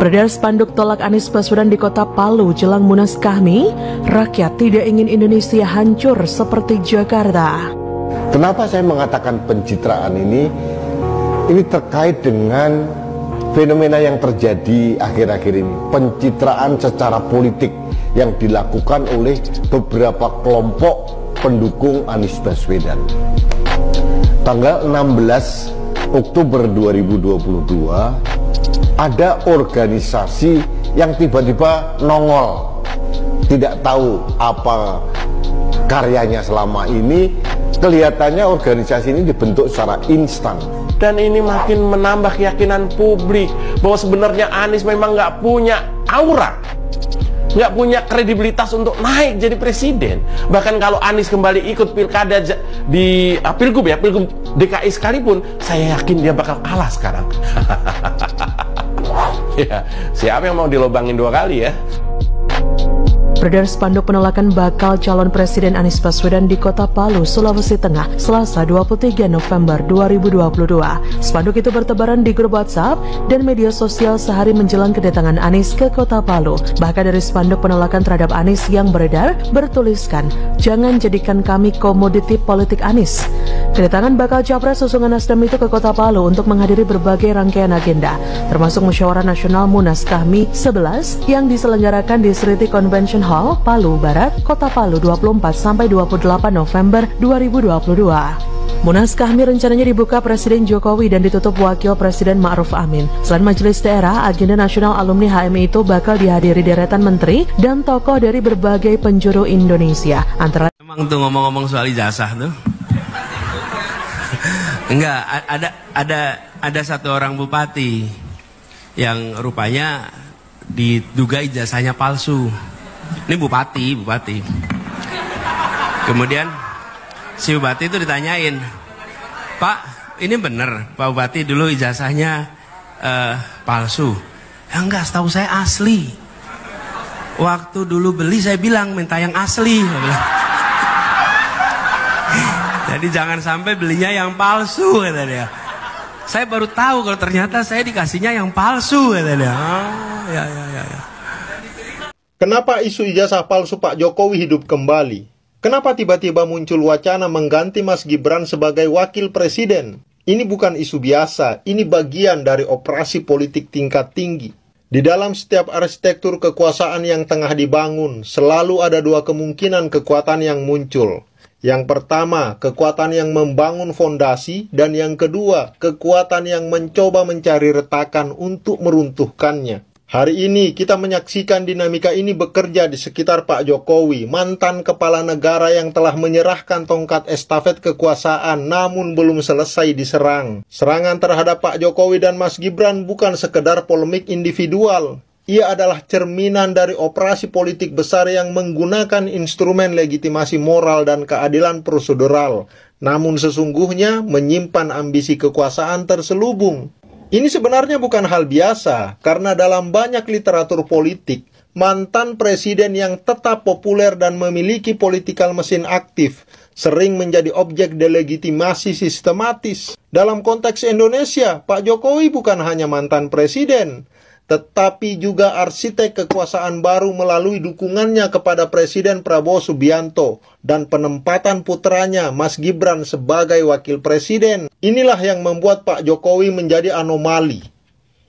Beredar spanduk tolak Anies Baswedan di kota Palu jelang Munas Kahmi, rakyat tidak ingin Indonesia hancur seperti Jakarta. Kenapa saya mengatakan pencitraan ini? Ini terkait dengan fenomena yang terjadi akhir-akhir ini. Pencitraan secara politik yang dilakukan oleh beberapa kelompok pendukung Anies Baswedan. Tanggal 16 Oktober 2022, ada organisasi yang tiba-tiba nongol, tidak tahu apa karyanya selama ini. Kelihatannya organisasi ini dibentuk secara instan. Dan ini makin menambah keyakinan publik bahwa sebenarnya Anies memang nggak punya aura, nggak punya kredibilitas untuk naik jadi presiden. Bahkan kalau Anies kembali ikut pilkada di pilgub DKI sekalipun, saya yakin dia bakal kalah sekarang. Ya, siapa yang mau dilobangin 2 kali ya? Beredar spanduk penolakan bakal calon Presiden Anies Baswedan di kota Palu, Sulawesi Tengah, Selasa 23 November 2022. Spanduk itu bertebaran di grup WhatsApp dan media sosial sehari menjelang kedatangan Anies ke kota Palu. Bahkan dari spanduk penolakan terhadap Anies yang beredar bertuliskan, "Jangan jadikan kami komoditi politik Anies." Kedatangan bakal capres usungan Nasdem itu ke kota Palu untuk menghadiri berbagai rangkaian agenda, termasuk Musyawarah Nasional Munas Kahmi 11 yang diselenggarakan di Sriti Convention Hall, Palu Barat, Kota Palu 24-28 November 2022. Munas Kahmi rencananya dibuka Presiden Jokowi dan ditutup Wakil Presiden Ma'ruf Amin. Selain majelis daerah, agenda nasional alumni HMI itu bakal dihadiri deretan menteri dan tokoh dari berbagai penjuru Indonesia. Antara Emang tuh ngomong-ngomong soal ijazah tuh. Enggak, ada satu orang bupati yang rupanya diduga ijazahnya palsu. Ini bupati. Kemudian si bupati itu ditanyain, "Pak, ini bener Pak Bupati dulu ijazahnya palsu?" "Ya enggak, setahu saya asli. Waktu dulu beli saya bilang minta yang asli." Jadi jangan sampai belinya yang palsu, kata dia. Saya baru tahu kalau ternyata saya dikasihnya yang palsu, kata dia. Ya. Kenapa isu ijazah palsu Pak Jokowi hidup kembali? Kenapa tiba-tiba muncul wacana mengganti Mas Gibran sebagai wakil presiden? Ini bukan isu biasa, ini bagian dari operasi politik tingkat tinggi. Di dalam setiap arsitektur kekuasaan yang tengah dibangun, selalu ada 2 kemungkinan kekuatan yang muncul. Yang pertama, kekuatan yang membangun fondasi, dan yang kedua, kekuatan yang mencoba mencari retakan untuk meruntuhkannya. Hari ini kita menyaksikan dinamika ini bekerja di sekitar Pak Jokowi, mantan kepala negara yang telah menyerahkan tongkat estafet kekuasaan namun belum selesai diserang. Serangan terhadap Pak Jokowi dan Mas Gibran bukan sekedar polemik individual. Ia adalah cerminan dari operasi politik besar yang menggunakan instrumen legitimasi moral dan keadilan prosedural, namun sesungguhnya menyimpan ambisi kekuasaan terselubung. Ini sebenarnya bukan hal biasa, karena dalam banyak literatur politik, mantan presiden yang tetap populer dan memiliki political mesin aktif sering menjadi objek delegitimasi sistematis. Dalam konteks Indonesia, Pak Jokowi bukan hanya mantan presiden, tetapi juga arsitek kekuasaan baru melalui dukungannya kepada Presiden Prabowo Subianto dan penempatan putranya Mas Gibran sebagai wakil presiden. Inilah yang membuat Pak Jokowi menjadi anomali.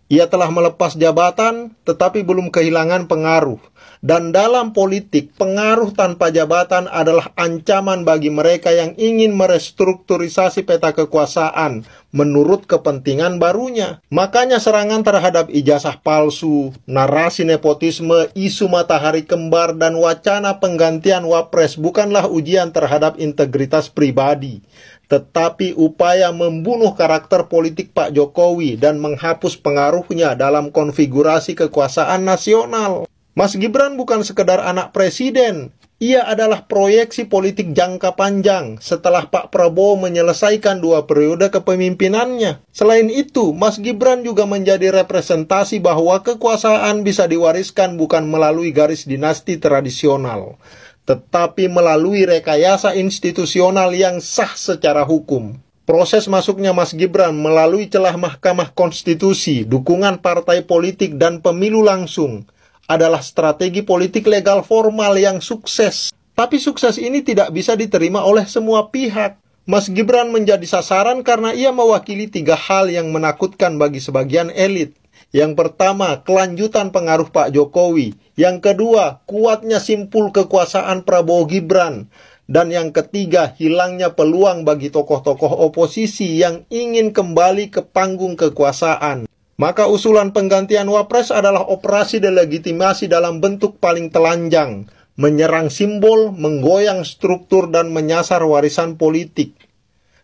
Ia telah melepas jabatan, tetapi belum kehilangan pengaruh. Dan dalam politik, pengaruh tanpa jabatan adalah ancaman bagi mereka yang ingin merestrukturisasi peta kekuasaan menurut kepentingan barunya. Makanya serangan terhadap ijazah palsu, narasi nepotisme, isu matahari kembar, dan wacana penggantian wapres bukanlah ujian terhadap integritas pribadi, tetapi upaya membunuh karakter politik Pak Jokowi dan menghapus pengaruhnya dalam konfigurasi kekuasaan nasional. Mas Gibran bukan sekedar anak presiden, ia adalah proyeksi politik jangka panjang setelah Pak Prabowo menyelesaikan 2 periode kepemimpinannya. Selain itu, Mas Gibran juga menjadi representasi bahwa kekuasaan bisa diwariskan bukan melalui garis dinasti tradisional, tetapi melalui rekayasa institusional yang sah secara hukum. Proses masuknya Mas Gibran melalui celah Mahkamah Konstitusi, dukungan partai politik, dan pemilu langsung adalah strategi politik legal formal yang sukses. Tapi sukses ini tidak bisa diterima oleh semua pihak. Mas Gibran menjadi sasaran karena ia mewakili 3 hal yang menakutkan bagi sebagian elit. Yang pertama, kelanjutan pengaruh Pak Jokowi. Yang kedua, kuatnya simpul kekuasaan Prabowo Gibran. Dan yang ketiga, hilangnya peluang bagi tokoh-tokoh oposisi yang ingin kembali ke panggung kekuasaan. Maka usulan penggantian Wapres adalah operasi delegitimasi dalam bentuk paling telanjang, menyerang simbol, menggoyang struktur, dan menyasar warisan politik.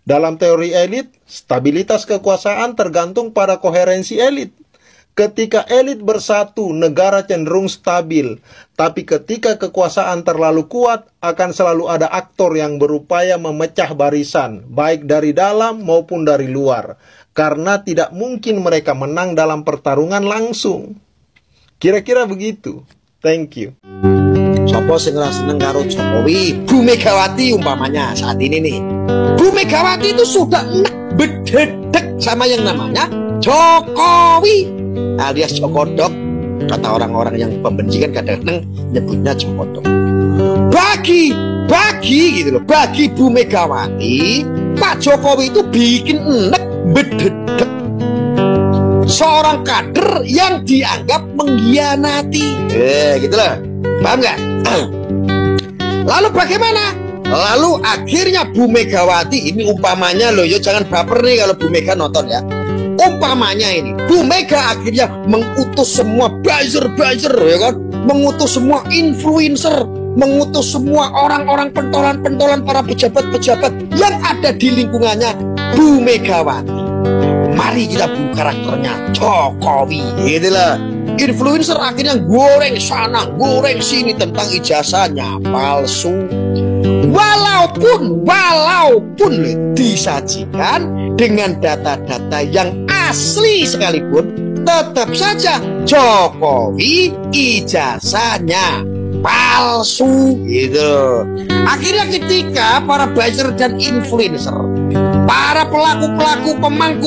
Dalam teori elit, stabilitas kekuasaan tergantung pada koherensi elit. Ketika elit bersatu, negara cenderung stabil. Tapi ketika kekuasaan terlalu kuat, akan selalu ada aktor yang berupaya memecah barisan, baik dari dalam maupun dari luar. Karena tidak mungkin mereka menang dalam pertarungan langsung. Kira-kira begitu. Thank you. Sopo sing ora seneng karo Jokowi? Bu Megawati umpamanya saat ini nih. Bu Megawati itu sudah bededek sama yang namanya Jokowi alias Jokodok. Kata orang-orang yang pembenci kan kadang-kadang nyebutnya Jokodok. Bagi gitu loh, bagi Bu Megawati, Pak Jokowi itu bikin enek bededek seorang kader yang dianggap mengkhianati. Gitu loh. Paham nggak? Lalu bagaimana? Lalu akhirnya Bu Megawati, ini umpamanya loh, ya jangan baper nih kalau Bu Mega nonton ya. Umpamanya ini, Bu Mega akhirnya mengutus semua buzzer ya kan, mengutus semua influencer, mengutus semua orang-orang pentolan para pejabat-pejabat yang ada di lingkungannya Bu Megawati. Mari kita buka karakternya Jokowi, gitulah. Influencer akhirnya goreng sana, goreng sini tentang ijazahnya palsu. Walaupun disajikan dengan data-data yang asli sekalipun, tetap saja Jokowi ijazahnya palsu gitu. Akhirnya ketika para buzzer dan influencer, para pelaku-pelaku,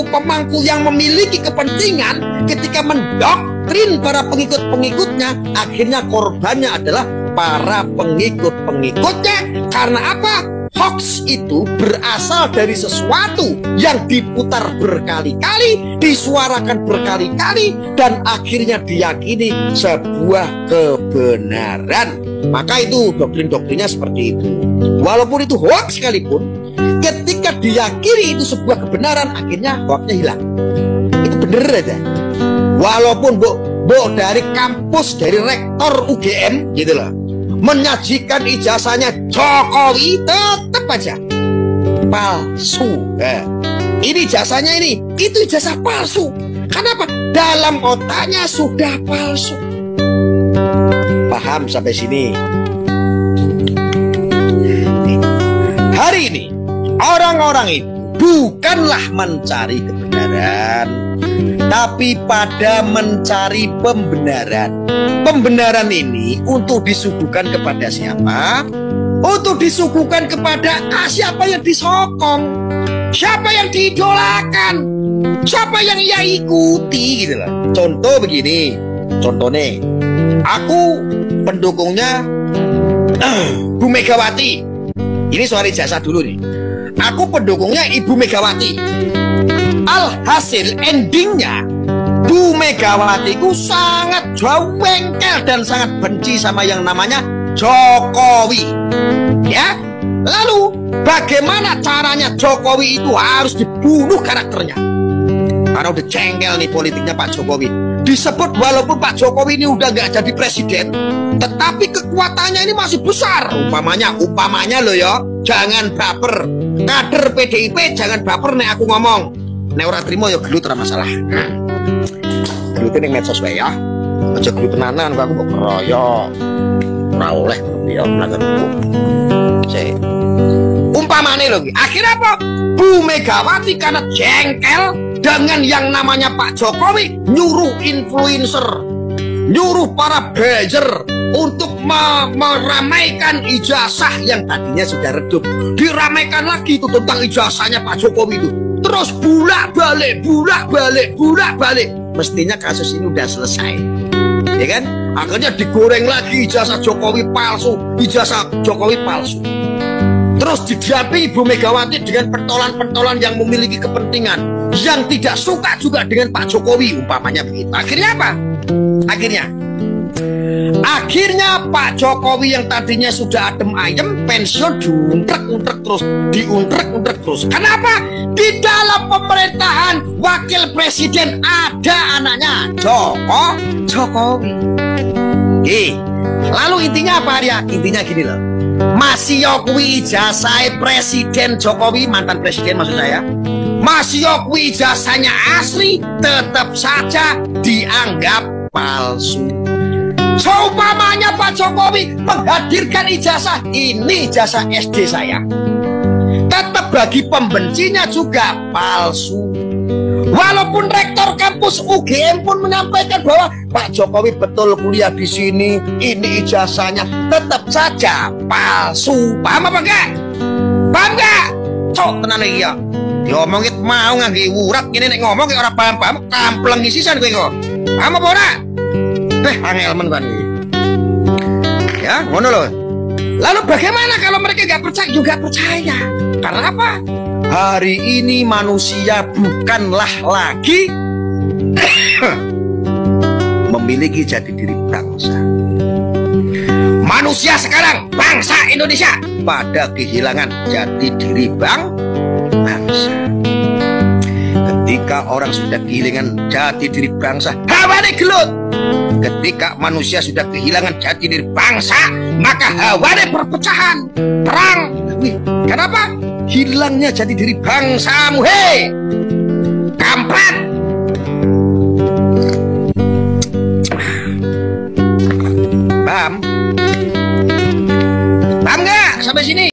pemangku yang memiliki kepentingan ketika mendoktrin para pengikut-pengikutnya, akhirnya korbannya adalah para pengikut-pengikutnya. Karena apa? Hoax itu berasal dari sesuatu yang diputar berkali-kali, disuarakan berkali-kali, dan akhirnya diyakini sebuah kebenaran. Maka itu doktrin-doktrinnya seperti itu. Walaupun itu hoax sekalipun, ketika diyakini itu sebuah kebenaran, akhirnya hoaxnya hilang. Itu bener aja. Walaupun dari kampus, dari rektor UGM gitu loh, menyajikan ijazahnya Jokowi, tetap aja palsu. Ini ijazahnya ini, itu ijazah palsu. Kenapa? Dalam otaknya sudah palsu. Paham sampai sini? Hari ini orang-orang itu bukanlah mencari kebenaran, tapi pada mencari pembenaran. Pembenaran ini untuk disuguhkan kepada siapa? Untuk disuguhkan kepada siapa yang disokong, siapa yang diidolakan, siapa yang ia ikuti gitu loh. Contoh begini, contohnya aku pendukungnya Bu Megawati. Ini soal ijazah dulu nih. Aku pendukungnya Ibu Megawati. Alhasil endingnya Bu Megawati ku sangat jengkel dan sangat benci sama yang namanya Jokowi. Ya. Lalu bagaimana caranya Jokowi itu harus dibunuh karakternya? Karena udah jengkel nih politiknya Pak Jokowi. Disebut walaupun Pak Jokowi ini udah nggak jadi presiden, tetapi kekuatannya ini masih besar. Umpamanya loh ya, jangan baper. Kader PDIP jangan baper nek aku ngomong. Nek ora trimo ya gelut ora masalah. Gelut ning medsos wae ya. Aja gelut tenanan aku kok keroyok. Ora oleh ya melanggar hukum. Umpamane lho, akhirnya apa? Bu Megawati karena jengkel dengan yang namanya Pak Jokowi, nyuruh influencer, nyuruh para buzzer, untuk meramaikan ijazah yang tadinya sudah redup. Diramaikan lagi itu tentang ijazahnya Pak Jokowi itu. Terus bulak-balik. Mestinya kasus ini udah selesai, ya kan? Akhirnya digoreng lagi ijazah Jokowi palsu. Terus didampingi Ibu Megawati dengan pentolan-pentolan yang memiliki kepentingan, yang tidak suka juga dengan Pak Jokowi, umpamanya begitu. Akhirnya apa? Akhirnya Pak Jokowi yang tadinya sudah adem ayem pensiun diuntrek-untrek terus. Kenapa? Di dalam pemerintahan wakil presiden ada anaknya Jokowi. Lalu intinya apa dia? Intinya gini loh. Masih kuwi ijazah Presiden Jokowi, mantan presiden maksud saya. Masih kuwi ijazahnya asli, tetap saja dianggap palsu. Seumpamanya Pak Jokowi menghadirkan ijazah, ini ijazah SD saya, tetap bagi pembencinya juga palsu. Walaupun rektor kampus UGM pun menyampaikan bahwa Pak Jokowi betul kuliah di sini, ini ijazahnya, tetap saja palsu. Paham apa enggak? Paham enggak? Cok tenan iki ya. Diomongit mau ngangge urat ini nek ngomong kayak ora paham-paham, kampleng isisan kowe kok. Paham apa ora? Angel men kan iki. Ya, ngono loh. Lalu bagaimana kalau mereka nggak percaya? Juga percaya. Karena apa? Hari ini manusia bukanlah lagi memiliki jati diri bangsa. Manusia sekarang, bangsa Indonesia, pada kehilangan jati diri bangsa. Ketika orang sudah kehilangan jati diri bangsa, hawane gelut. Ketika manusia sudah kehilangan jati diri bangsa, maka hawane perpecahan, perang. Kenapa? Hilangnya jati diri bangsamu, hei kampret. Paham nggak sampai sini?